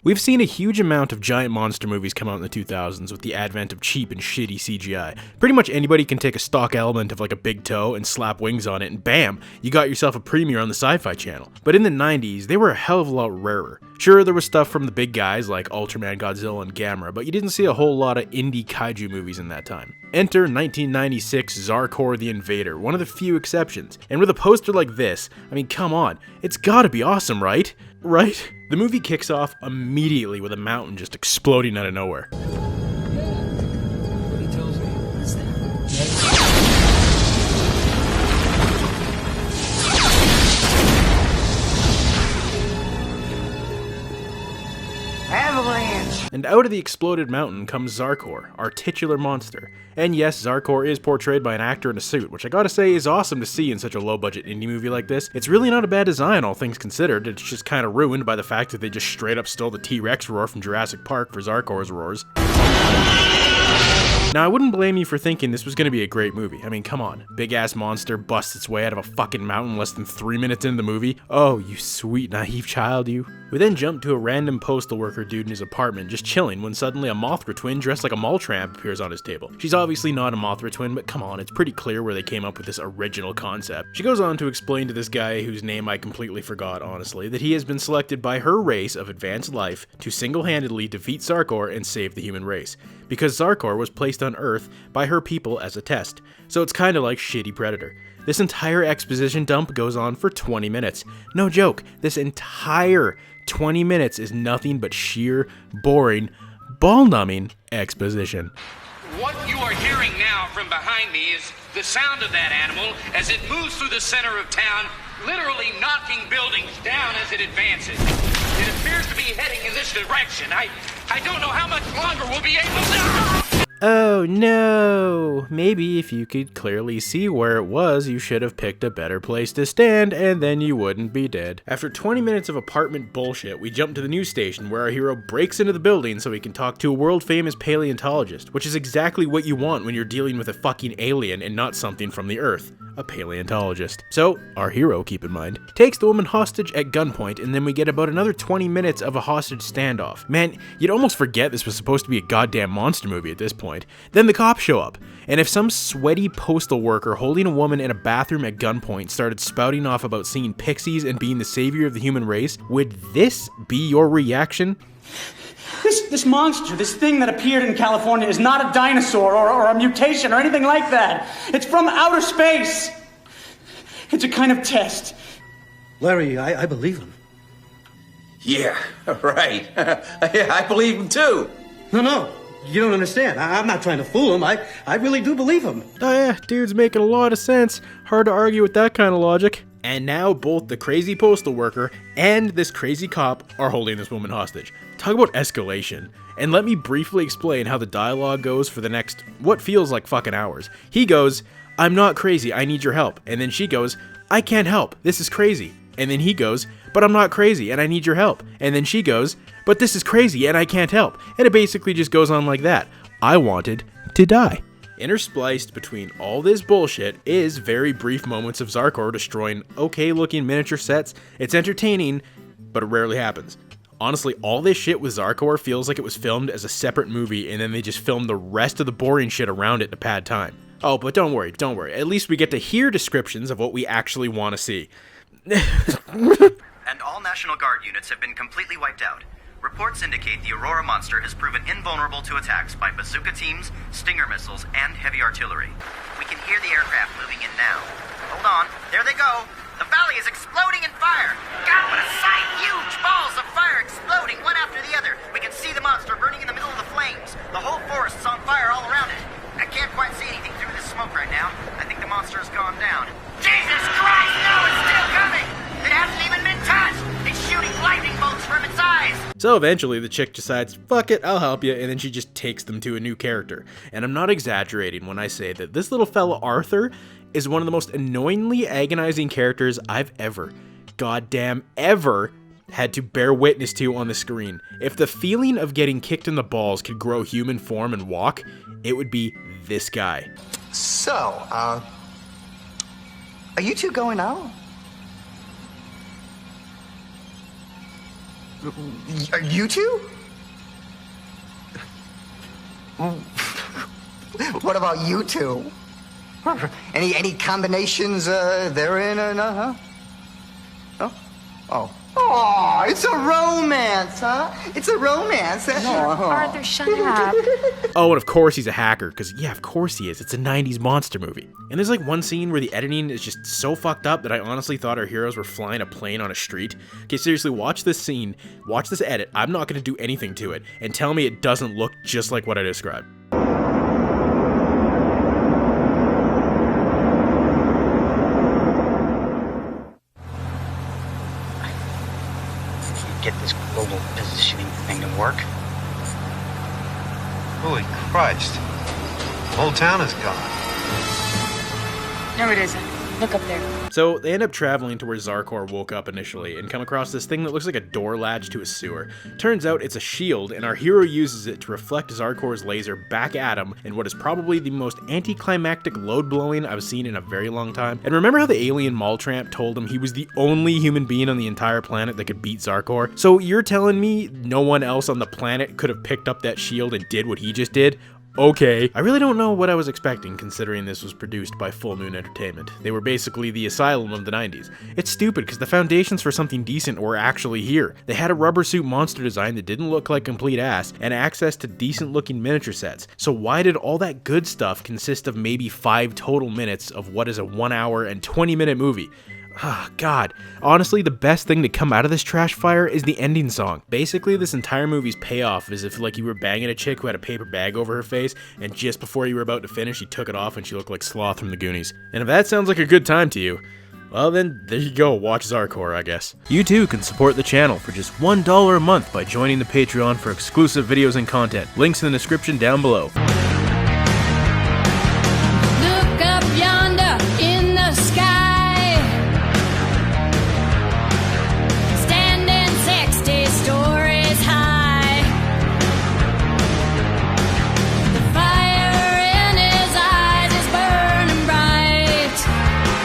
We've seen a huge amount of giant monster movies come out in the 2000s with the advent of cheap and shitty CGI. Pretty much anybody can take a stock element of like a big toe and slap wings on it and bam, you got yourself a premiere on the Sci-Fi Channel. But in the 90s, they were a hell of a lot rarer. Sure, there was stuff from the big guys like Ultraman, Godzilla, and Gamera, but you didn't see a whole lot of indie kaiju movies in that time. Enter 1996 Zarkorr the Invader, one of the few exceptions. And with a poster like this, I mean, come on, it's gotta be awesome, right? Right? The movie kicks off immediately with a mountain just exploding out of nowhere. What he tells me. What's that? Avalanche! And out of the exploded mountain comes Zarkorr, our titular monster. And yes, Zarkorr is portrayed by an actor in a suit, which I gotta say is awesome to see in such a low-budget indie movie like this. It's really not a bad design, all things considered. It's just kinda ruined by the fact that they just straight up stole the T-Rex roar from Jurassic Park for Zarkorr's roars. Now, I wouldn't blame you for thinking this was going to be a great movie. I mean, come on. Big-ass monster busts its way out of a fucking mountain less than 3 minutes into the movie. Oh, you sweet, naive child, you. We then jump to a random postal worker dude in his apartment just chilling when suddenly a Mothra twin dressed like a mall tramp appears on his table. She's obviously not a Mothra twin, but come on, it's pretty clear where they came up with this original concept. She goes on to explain to this guy, whose name I completely forgot, honestly, that he has been selected by her race of advanced life to single-handedly defeat Zarkorr and save the human race, because Zarkorr was placed on Earth by her people as a test. So it's kinda like shitty Predator. This entire exposition dump goes on for 20 minutes. No joke, this entire 20 minutes is nothing but sheer, boring, ball-numbing exposition. What you are hearing now from behind me is the sound of that animal as it moves through the center of town, literally knocking buildings down as it advances. It appears to be heading in this direction. I don't know how much longer we'll be able to... Oh no! Maybe if you could clearly see where it was, you should have picked a better place to stand, and then you wouldn't be dead. After 20 minutes of apartment bullshit, we jump to the news station where our hero breaks into the building so he can talk to a world-famous paleontologist, which is exactly what you want when you're dealing with a fucking alien and not something from the Earth. A paleontologist. So, our hero, keep in mind, takes the woman hostage at gunpoint, and then we get about another 20 minutes of a hostage standoff. Man, you'd almost forget this was supposed to be a goddamn monster movie at this point. Then the cops show up, and if some sweaty postal worker holding a woman in a bathroom at gunpoint started spouting off about seeing pixies and being the savior of the human race, would this be your reaction? This monster, this thing that appeared in California is not a dinosaur or a mutation or anything like that. It's from outer space. It's a kind of test. Larry, I believe him. Yeah, right. Yeah, I believe him too. No, you don't understand. I'm not trying to fool him. I really do believe him. Oh yeah, dude's making a lot of sense. Hard to argue with that kind of logic. And now both the crazy postal worker and this crazy cop are holding this woman hostage. Talk about escalation. And let me briefly explain how the dialogue goes for the next, what feels like fucking hours. He goes, "I'm not crazy, I need your help." And then she goes, "I can't help, this is crazy." And then he goes, "But I'm not crazy and I need your help." And then she goes, "But this is crazy and I can't help." And it basically just goes on like that. I wanted to die. Interspliced between all this bullshit is very brief moments of Zarkorr destroying okay-looking miniature sets. It's entertaining, but it rarely happens. Honestly, all this shit with Zarkorr feels like it was filmed as a separate movie and then they just filmed the rest of the boring shit around it to pad time. Oh, but don't worry. At least we get to hear descriptions of what we actually want to see. And all National Guard units have been completely wiped out. Reports indicate the Aurora monster has proven invulnerable to attacks by bazooka teams, Stinger missiles, and heavy artillery. We can hear the aircraft moving in now. Hold on, there they go. The valley is exploding in fire. God, what a sight! Huge balls of fire exploding one after the other. We can see the monster burning in the middle of the flames. The whole forest is on fire all around it. I can't quite see anything through this smoke right now. I think the monster has gone down. Jesus Christ, no, it's still coming! It hasn't even been touched! It's shooting lightning bolts from its eyes! So eventually the chick decides, fuck it, I'll help you, and then she just takes them to a new character. And I'm not exaggerating when I say that this little fella Arthur is one of the most annoyingly agonizing characters I've ever, goddamn ever, had to bear witness to on the screen. If the feeling of getting kicked in the balls could grow human form and walk, it would be this guy. So, are you two going out? You two? What about you two? Any combinations therein or not, huh? No? Oh. Oh, it's a romance, huh? It's a romance. Arthur, shut up. Oh, and of course he's a hacker, because yeah, of course he is. It's a 90s monster movie. And there's like one scene where the editing is just so fucked up that I honestly thought our heroes were flying a plane on a street. Okay, seriously, watch this scene, watch this edit. I'm not going to do anything to it, and tell me it doesn't look just like what I described. Get this global positioning thing to work. Holy Christ. The whole town is gone. No, it isn't. Look up there. So they end up traveling to where Zarkorr woke up initially and come across this thing that looks like a door latch to a sewer. Turns out it's a shield, and our hero uses it to reflect Zarkorr's laser back at him in what is probably the most anticlimactic load blowing I've seen in a very long time. And remember how the alien mall tramp told him he was the only human being on the entire planet that could beat Zarkorr? So you're telling me no one else on the planet could have picked up that shield and did what he just did? Okay. I really don't know what I was expecting, considering this was produced by Full Moon Entertainment. They were basically the asylum of the 90s. It's stupid because the foundations for something decent were actually here. They had a rubber suit monster design that didn't look like complete ass, and access to decent looking miniature sets. So why did all that good stuff consist of maybe 5 total minutes of what is a 1 hour and 20-minute movie? Ah, God. Honestly, the best thing to come out of this trash fire is the ending song. Basically, this entire movie's payoff is if like you were banging a chick who had a paper bag over her face, and just before you were about to finish, you took it off and she looked like Sloth from the Goonies. And if that sounds like a good time to you, well then, there you go, watch Zarkorr, I guess. You too can support the channel for just $1 a month by joining the Patreon for exclusive videos and content. Links in the description down below.